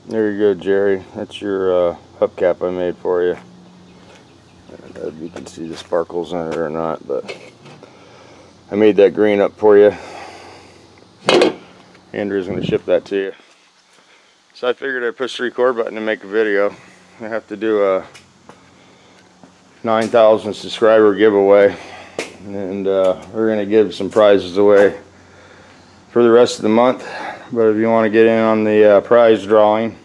There you go, Jerry. That's your hubcap I made for you. I don't know if you can see the sparkles in it or not, but I made that green up for you. Andrew's going to ship that to you. So I figured I'd push the record button and make a video. I have to do a 9,000 subscriber giveaway, and we're going to give some prizes away for the rest of the month. But if you want to get in on the prize drawing,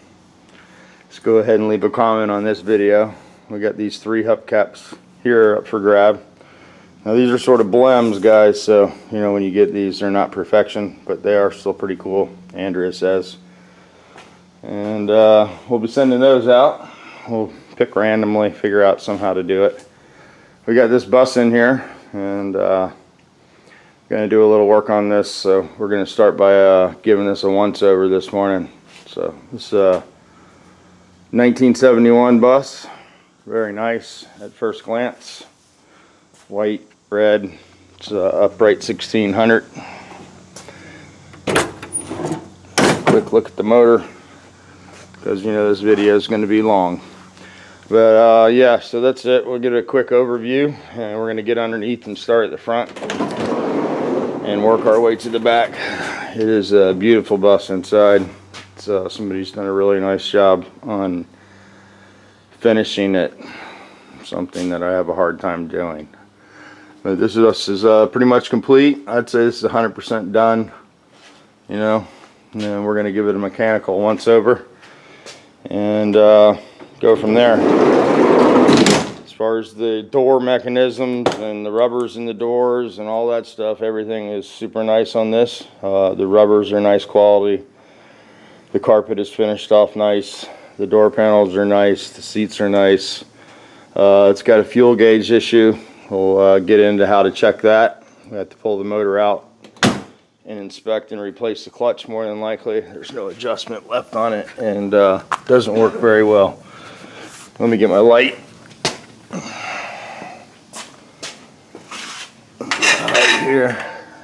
just go ahead and leave a comment on this video. We got these 3 hubcaps here up for grab. Now these are sort of blems, guys, so you know when you get these, they're not perfection, but they are still pretty cool, Andrea says. And we'll be sending those out. We'll pick randomly, figure out somehow to do it. We got this bus in here, and going to do a little work on this, so we're going to start by giving this a once over this morning. So this is a 1971 bus, very nice at first glance, white, red. It's a upright 1600. Quick look at the motor, because you know this video is going to be long. But yeah, so that's it. We'll get a quick overview, and we're going to get underneath and start at the front and work our way to the back. It is a beautiful bus inside. It's, somebody's done a really nice job on finishing it, something that I have a hard time doing. But this is pretty much complete. I'd say this is 100% done, you know, and then we're going to give it a mechanical once over and go from there. As far as the door mechanisms and the rubbers in the doors and all that stuff, everything is super nice on this. The rubbers are nice quality. The carpet is finished off nice. The door panels are nice. The seats are nice. It's got a fuel gauge issue. We'll get into how to check that. We have to pull the motor out and inspect and replace the clutch more than likely. There's no adjustment left on it, and doesn't work very well. Let me get my light. Right here.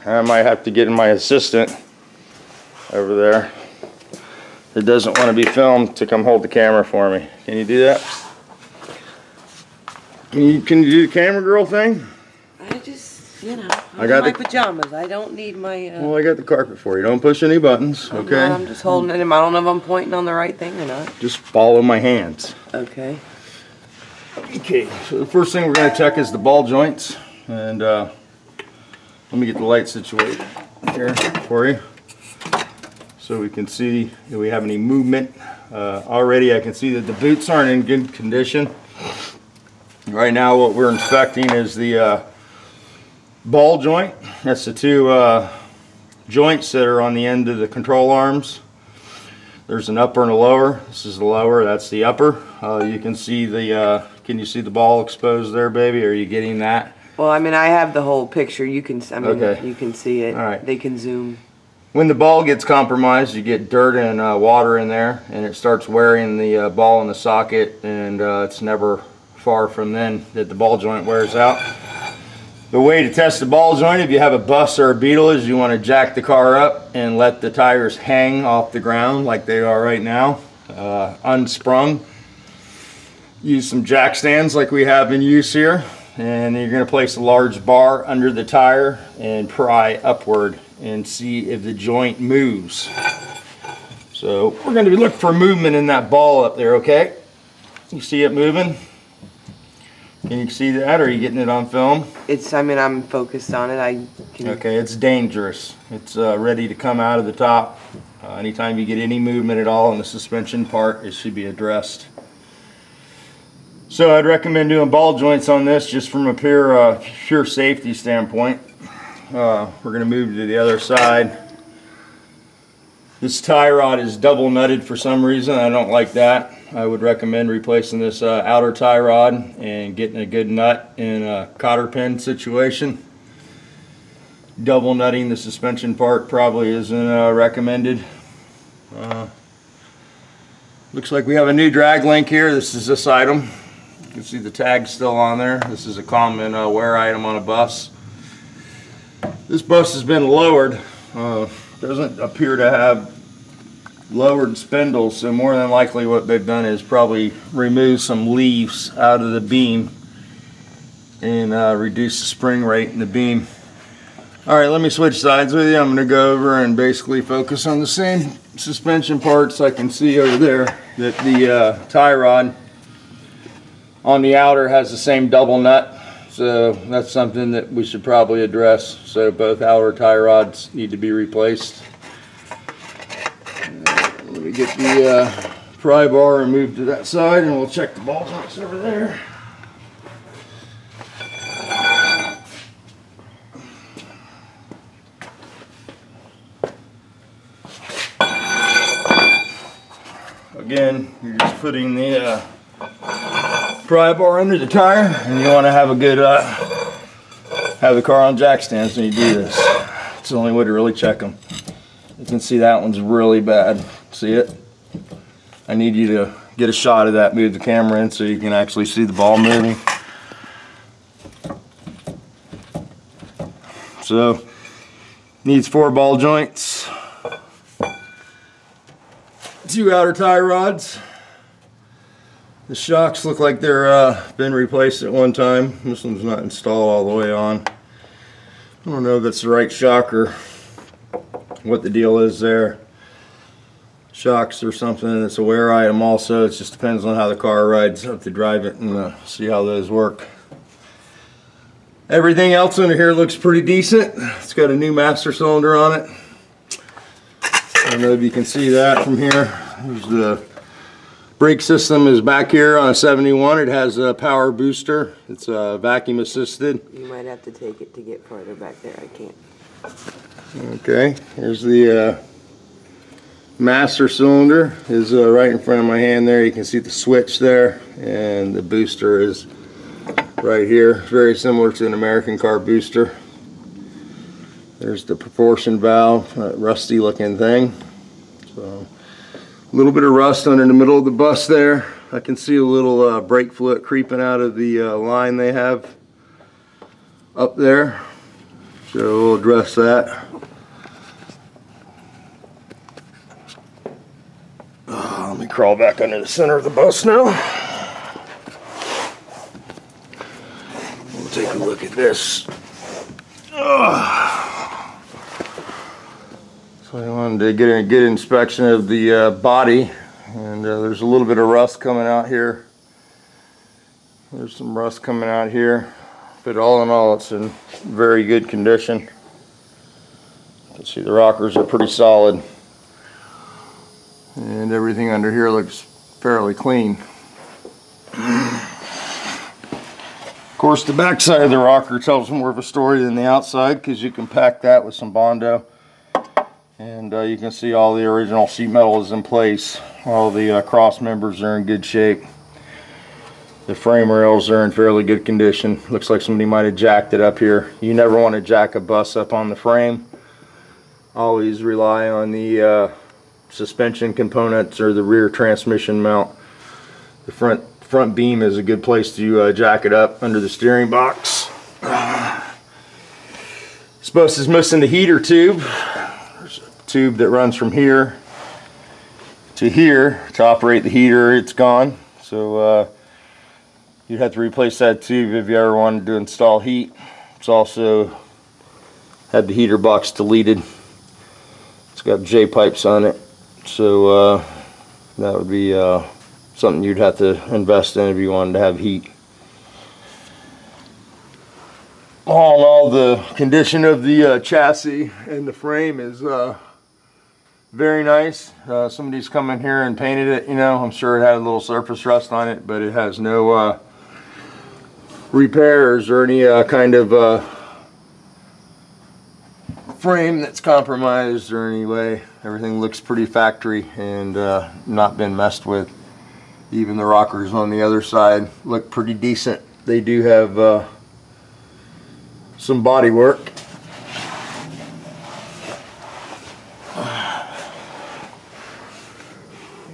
I might have to get in my assistant over there that doesn't want to be filmed to come hold the camera for me. Can you do that? Can you do the camera girl thing? I just, you know, I got my pajamas. I don't need my... Well, I got the carpet for you. Don't push any buttons, okay? I'm just holding it. I don't know if I'm pointing on the right thing or not. Just follow my hands. Okay. Okay, so the first thing we're going to check is the ball joints. And let me get the light situated here for you, so we can see if we have any movement. Already I can see that the boots aren't in good condition. Right now what we're inspecting is the ball joint. That's the 2 joints that are on the end of the control arms. There's an upper and a lower. This is the lower, that's the upper. You can see the, can you see the ball exposed there, baby? Are you getting that? Well, I mean, I have the whole picture. You can, I mean, okay. You can see it. All right. They can zoom. When the ball gets compromised, you get dirt and water in there, and it starts wearing the ball in the socket, and it's never far from then that the ball joint wears out. The way to test the ball joint, if you have a bus or a Beetle, is you want to jack the car up and let the tires hang off the ground like they are right now, unsprung. Use some jack stands like we have in use here, and you're going to place a large bar under the tire and pry upward and see if the joint moves. So we're going to be looking for movement in that ball up there, okay? You see it moving? Can you see that, or are you getting it on film? It's, I mean, I'm focused on it. I can... Okay, it's dangerous. It's ready to come out of the top. Anytime you get any movement at all in the suspension part, it should be addressed. So I'd recommend doing ball joints on this just from a pure safety standpoint. We're going to move to the other side. This tie rod is double nutted for some reason. I don't like that. I would recommend replacing this outer tie rod and getting a good nut in a cotter pin situation. Double nutting the suspension part probably isn't recommended. Looks like we have a new drag link here. This is this item. You can see the tag still on there. This is a common wear item on a bus. This bus has been lowered. Doesn't appear to have lowered spindles, so more than likely what they've done is probably remove some leaves out of the beam and reduce the spring rate in the beam. Alright, let me switch sides with you. I'm going to go over and basically focus on the same suspension parts. I can see over there that the tie rod on the outer has the same double nut, so that's something that we should probably address. So both outer tie rods need to be replaced. Let me get the pry bar and move to that side, and we'll check the ball joints over there. Again, you're just putting the pry bar under the tire, and you want to have a good have the car on jack stands when you do this. It's the only way to really check them. You can see that one's really bad. See it? I need you to get a shot of that. Move the camera in so you can actually see the ball moving. So needs 4 ball joints, 2 outer tie rods. The shocks look like they're been replaced at one time. This one's not installed all the way on. I don't know if that's the right shock or what the deal is there. Shocks or something. It's a wear item also. It just depends on how the car rides. I have to drive it and see how those work. Everything else under here looks pretty decent. It's got a new master cylinder on it. I don't know if you can see that from here. There's the brake system is back here on a 71. It has a power booster. It's vacuum assisted. You might have to take it to get farther back there. I can't. Okay, here's the master cylinder is right in front of my hand there. You can see the switch there, and the booster is right here. Very similar to an American car booster. There's the proportion valve, rusty looking thing. So a little bit of rust under the middle of the bus there. I can see a little brake fluid creeping out of the line they have up there. So we'll address that. Let me crawl back under the center of the bus now. We'll take a look at this. So I wanted to get a good inspection of the body, and there's a little bit of rust coming out here. There's some rust coming out here, but all in all it's in very good condition. You can see the rockers are pretty solid, and everything under here looks fairly clean. Of course, the back side of the rocker tells more of a story than the outside, because you can pack that with some Bondo. And you can see all the original sheet metal is in place. All the cross members are in good shape. The frame rails are in fairly good condition. Looks like somebody might have jacked it up here. You never want to jack a bus up on the frame. Always rely on the suspension components or the rear transmission mount. The front beam is a good place to jack it up under the steering box. This bus is missing the heater tube. Tube that runs from here to here to operate the heater. It's gone, so you'd have to replace that tube if you ever wanted to install heat. It's also had the heater box deleted. It's got J pipes on it, so that would be something you'd have to invest in if you wanted to have heat. All in all, the condition of the chassis and the frame is very nice. Somebody's come in here and painted it, you know. I'm sure it had a little surface rust on it, but it has no repairs or any kind of frame that's compromised or any way. Everything looks pretty factory and not been messed with. Even the rockers on the other side look pretty decent. They do have some body work.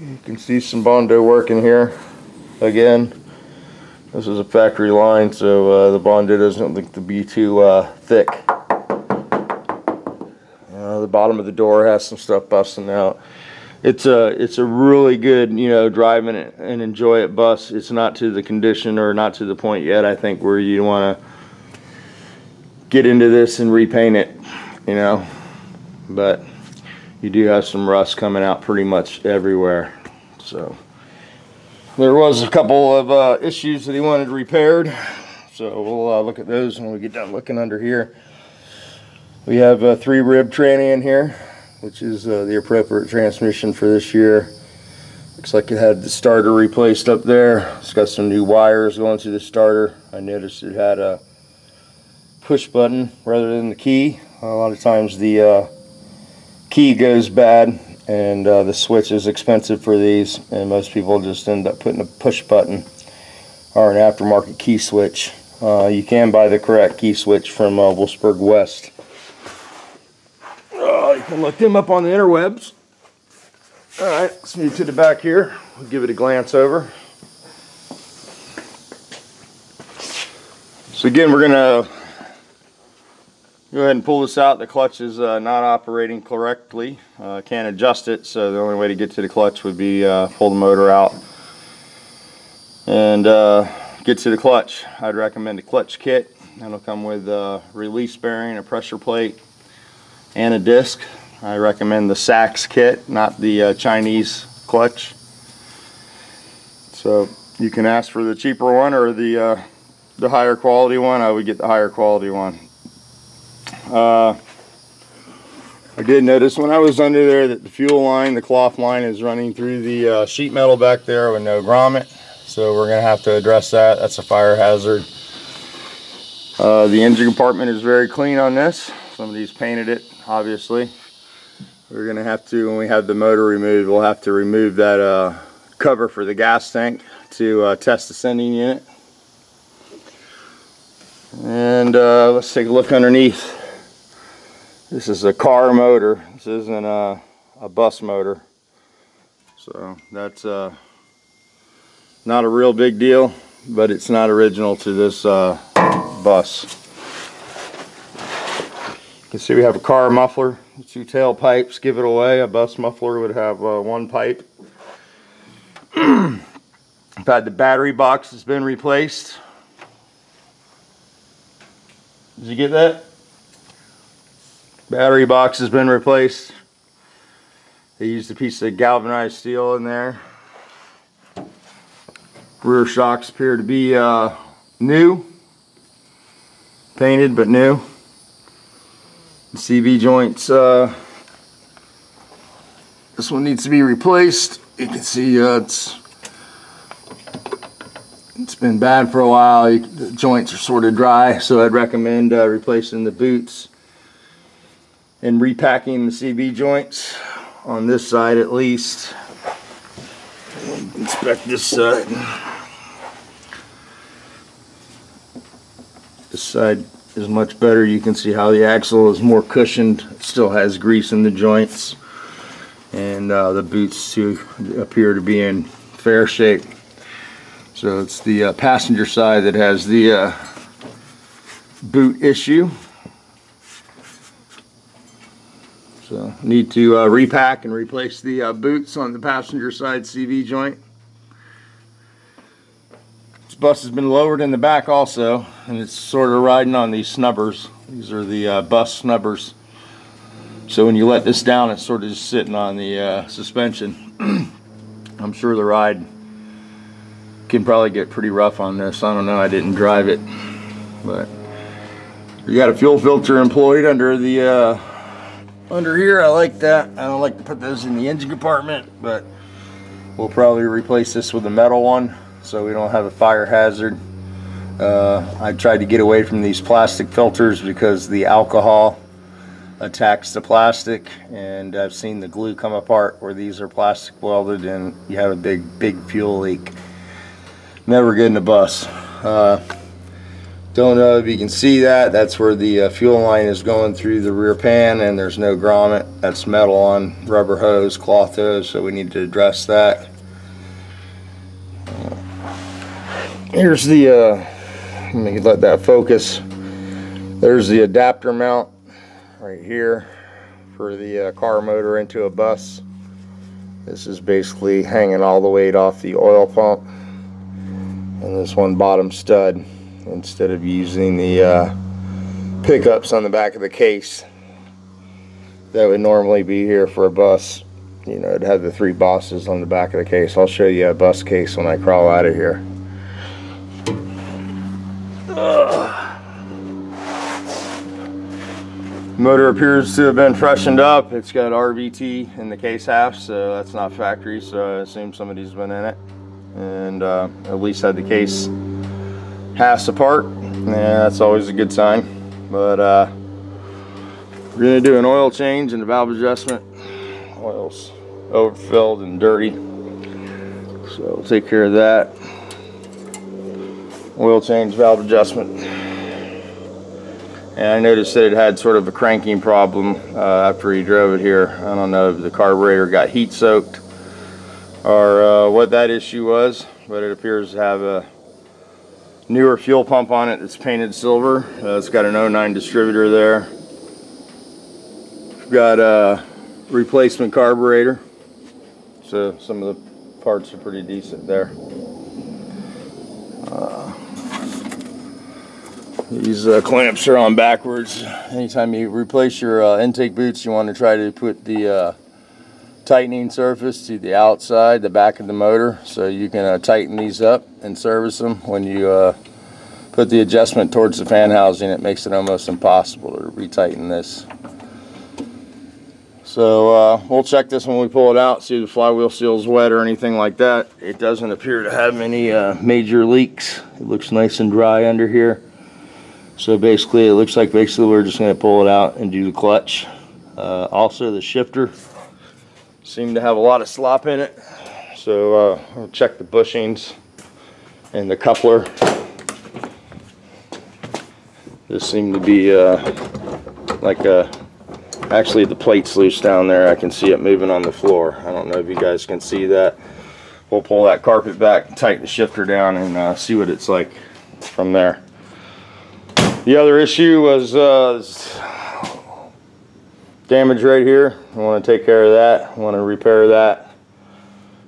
You can see some Bondo work in here. Again, this is a factory line, so the Bondo doesn't look to be too thick. The bottom of the door has some stuff busting out. it's a really good, you know, drive it and enjoy it bus. It's not to the condition, or not to the point yet, I think, where you want to get into this and repaint it, you know. But you do have some rust coming out pretty much everywhere. So there was a couple of issues that he wanted repaired. So we'll look at those when we get done looking under here. We have a 3-rib tranny in here, which is the appropriate transmission for this year. Looks like it had the starter replaced up there. It's got some new wires going through the starter. I noticed it had a push button rather than the key. A lot of times the key goes bad, and the switch is expensive for these, and most people just end up putting a push button or an aftermarket key switch. You can buy the correct key switch from Wolfsburg West. You can look them up on the interwebs. Alright, let's move to the back here. We'll give it a glance over. So again, we're going to go ahead and pull this out. The clutch is not operating correctly. Can't adjust it, so the only way to get to the clutch would be pull the motor out and get to the clutch. I'd recommend a clutch kit. That'll come with a release bearing, a pressure plate, and a disc. I recommend the Sachs kit, not the Chinese clutch. So you can ask for the cheaper one or the higher quality one. I would get the higher quality one. I did notice when I was under there that the fuel line, the cloth line, is running through the sheet metal back there with no grommet. So we're going to have to address that. That's a fire hazard. The engine compartment is very clean on this. Somebody's painted it, obviously. We're going to have to, when we have the motor removed, we'll have to remove that cover for the gas tank to test the sending unit. And let's take a look underneath. This is a car motor. This isn't a bus motor. So that's not a real big deal, but it's not original to this bus. You can see we have a car muffler, 2 tailpipes give it away. A bus muffler would have 1 pipe. I've had the battery box that's been replaced. Did you get that? Battery box has been replaced. They used a piece of galvanized steel in there. Rear shocks appear to be new. Painted but new. The CV joints, this one needs to be replaced. You can see it's been bad for a while. The joints are sort of dry, so I'd recommend replacing the boots and repacking the CV joints on this side at least. Inspect this side. This side is much better. You can see how the axle is more cushioned. It still has grease in the joints, and the boots too appear to be in fair shape. So it's the passenger side that has the boot issue. So need to repack and replace the boots on the passenger side CV joint. This bus has been lowered in the back also, and it's sort of riding on these snubbers. These are the bus snubbers. So when you let this down, it's sort of just sitting on the suspension. I'm sure the ride can probably get pretty rough on this. I don't know, I didn't drive it. But you got a fuel filter employed under the under here. I like that. I don't like to put those in the engine compartment, but we'll probably replace this with a metal one so we don't have a fire hazard. I tried to get away from these plastic filters because the alcohol attacks the plastic, and I've seen the glue come apart where these are plastic welded and you have a big fuel leak. Never good in a bus. Don't know if you can see that. That's where the fuel line is going through the rear pan, and there's no grommet. That's metal on rubber hose, cloth hose, so we need to address that. Here's the, let me let that focus. There's the adapter mount right here for the car motor into a bus. This is basically hanging all the weight off the oil pump and this one bottom stud, instead of using the pickups on the back of the case that would normally be here for a bus. You know, it'd have the 3 bosses on the back of the case. I'll show you a bus case when I crawl out of here. Motor appears to have been freshened up. It's got RVT in the case half, so that's not factory, so I assume somebody's been in it and at least had the case halves apart. Yeah, that's always a good sign. But we're gonna do an oil change and a valve adjustment. Oil's overfilled and dirty, so we'll take care of that. Oil change, valve adjustment. And I noticed that it had sort of a cranking problem after he drove it here. I don't know if the carburetor got heat soaked or what that issue was, but it appears to have a newer fuel pump on it that's painted silver. It's got an 09 distributor there. We've got a replacement carburetor, so some of the parts are pretty decent there. These clamps are on backwards. Anytime you replace your intake boots, you want to try to put the tightening surface to the outside, the back of the motor, so you can tighten these up and service them. When you put the adjustment towards the fan housing, it makes it almost impossible to retighten this. So we'll check this when we pull it out, see if the flywheel seal is wet or anything like that. It doesn't appear to have any major leaks. It looks nice and dry under here. So basically, it looks like we're just going to pull it out and do the clutch. Also, the shifter seemed to have a lot of slop in it. So we'll check the bushings and the coupler. This seemed to be actually the plate's loose down there. I can see it moving on the floor. I don't know if you guys can see that. We'll pull that carpet back, tighten the shifter down, and see what it's like from there. The other issue was damage right here. I want to take care of that. I want to repair that.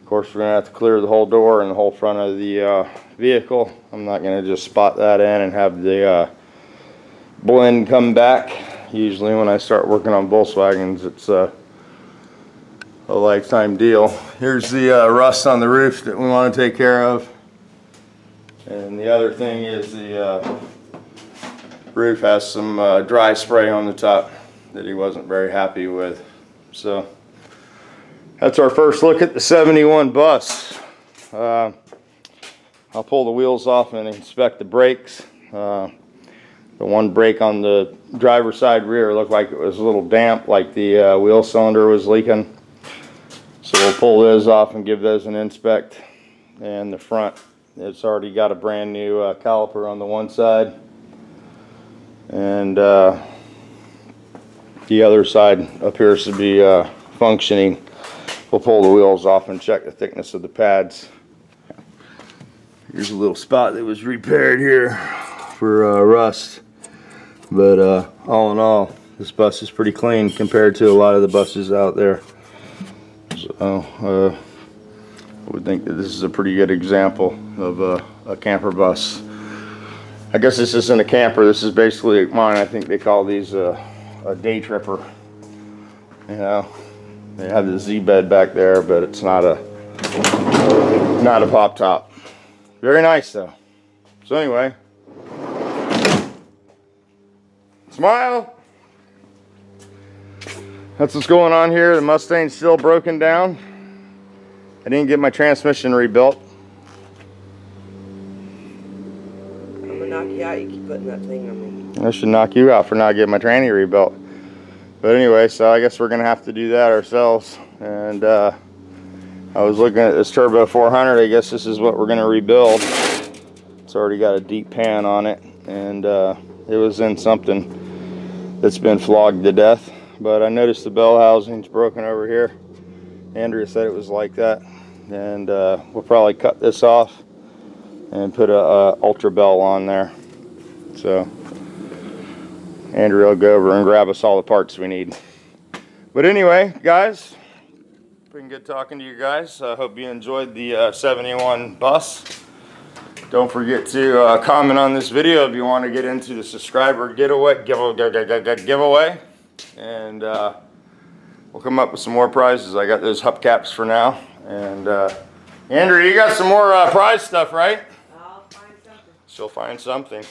Of course, we're going to have to clear the whole door and the whole front of the vehicle. I'm not going to just spot that in and have the blend come back. Usually when I start working on Volkswagens, it's a lifetime deal. Here's the rust on the roof that we want to take care of. And the other thing is the roof has some dry spray on the top that he wasn't very happy with. So that's our first look at the 71 bus. I'll pull the wheels off and inspect the brakes. The one brake on the driver's side rear looked like it was a little damp, like the wheel cylinder was leaking. So we'll pull those off and give those an inspect. And the front, it's already got a brand new caliper on the one side. And the other side appears to be functioning. We'll pull the wheels off and check the thickness of the pads. Here's a little spot that was repaired here for rust. But all in all, this bus is pretty clean compared to a lot of the buses out there. So I would think that this is a pretty good example of a camper bus. I guess this isn't a camper, this is basically mine. I think they call these a day tripper. You know, they have the Z bed back there, but it's not a pop top. Very nice though. So anyway, smile. That's what's going on here. The Mustang's still broken down. I didn't get my transmission rebuilt. Knock you out, you keep putting that thing on me. I should knock you out for not getting my tranny rebuilt. But anyway, so I guess we're gonna have to do that ourselves. And I was looking at this Turbo 400. I guess this is what we're gonna rebuild. It's already got a deep pan on it, and it was in something that's been flogged to death. But I noticed the bell housing's broken over here. Andrea said it was like that, and we'll probably cut this off and put a ultra bell on there. So Andrea will go over and grab us all the parts we need. But anyway, guys, been good talking to you guys. I hope you enjoyed the 71 bus. Don't forget to comment on this video if you want to get into the subscriber giveaway. And we'll come up with some more prizes. I got those hubcaps for now. And Andrew, you got some more prize stuff, right? I'll find something. She'll find something.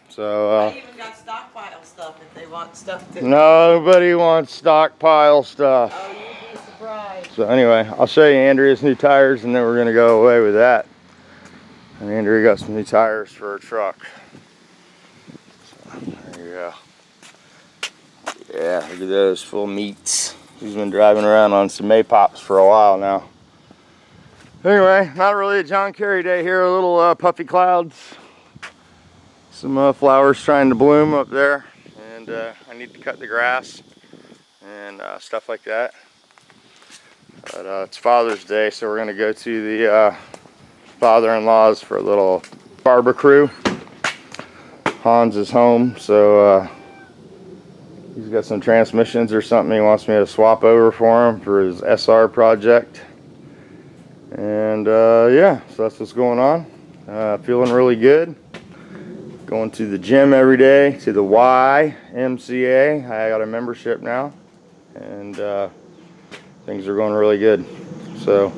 So I even got stockpile stuff if they want stuff too. nobody wants stockpile stuff. Oh, you'd be surprised. So anyway, I'll show you Andrea's new tires, and then we're gonna go away with that. And Andrea got some new tires for her truck. So, there you go. Yeah, look at those full meats. She's been driving around on some Maypops for a while now. Anyway, not really a John Kerry day here. A little puffy clouds. Some flowers trying to bloom up there. And I need to cut the grass and stuff like that. But it's Father's Day, so we're gonna go to the father-in-law's for a little barbecue. Hans is home, so he's got some transmissions or something he wants me to swap over for him for his SR project. And yeah, so that's what's going on. Feeling really good. Going to the gym every day, to the YMCA. I got a membership now, and things are going really good. So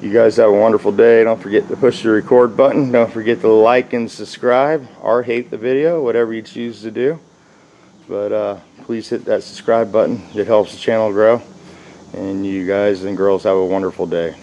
you guys have a wonderful day. Don't forget to push the record button. Don't forget to like and subscribe, or hate the video, whatever you choose to do. But please hit that subscribe button. It helps the channel grow. And you guys and girls have a wonderful day.